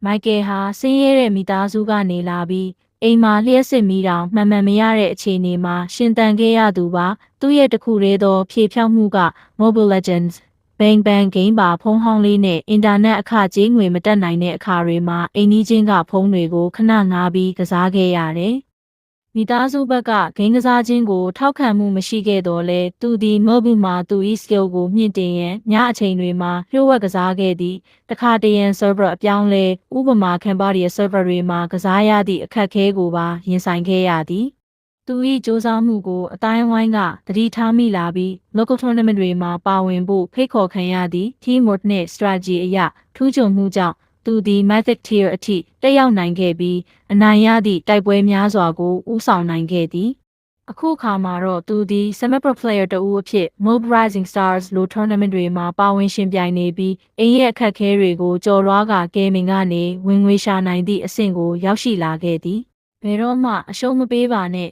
မိုက်ကယ်ဟာဆင်းရဲတဲ့မိသားစုကနေလာပြီးအိမ်မှာလျှက်စစ်မိတောင်မှန်မရတဲ့အခြေအနေမှာရှင်သန်ခဲ့ရသူပါသူ့ရဲ့တစ်ခုတည်းသောဖြေဖြောက်မှုက Mobile Legends Bang Bang Game ပါဖုန်းဟောင်းလေးနဲ့အင်တာနက်အခကြေးငွေမတက်နိုင်တဲ့အခါတွေမှာအိမ်နီးချင်းကဖုန်းတွေကိုခဏငားပြီးကစားခဲ့ရတယ်။မိသားစုဘက်ကဂိမ်းကစားခြင်းကိုထောက်ခံမှုမရှိခဲ့တော့လဲသူဒီ mobile မှာသူ၏ skill ကိုမြင့်တင်ရန်ညအချိန်တွေမှာလျှို့ဝှက်ကစားခဲ့သည်တခါတရံ server အပြောင်းလဲဥပမာ Cambodia server တွေမှာကစားရသည့်အခက်အခဲကိုပါရင်ဆိုင်ခဲ့ရသည်သူ၏စ조사မှုကိုအတိုင်းဝိုင်းကသတိထားမိလာပြီး local tournament တွေမှာပါဝင်ဖို့ဖိတ်ခေါ်ခံရသည့် teamwork နှင့် strategy အရထူးချွန်မှုကြောင့်သူသည် Mythic Tier အထိတက်ရောက်နိုင်ခဲ့ပြီးအနိုင်ရသည့်တိုက်ပွဲများစွာကိုဦးဆောင်နိုင်ခဲ့သည်အခုခါမှာတော့သူသည် semi-pro player တဦးအဖြစ် Mob Rising Stars လို tournament တွေမှာပါဝင်ရှင်ပြိုင်နေပြီးအိမ်ရဲ့အခက်အခဲတွေကိုကျော်လွှားကာဂိမ်းမင်ကနေဝင်ငွေရှာနိုင်သည့်အဆင့်ကိုရောက်ရှိလာခဲ့သည်ဘယ်တော့မှအရှုံးမပေးပါနဲ့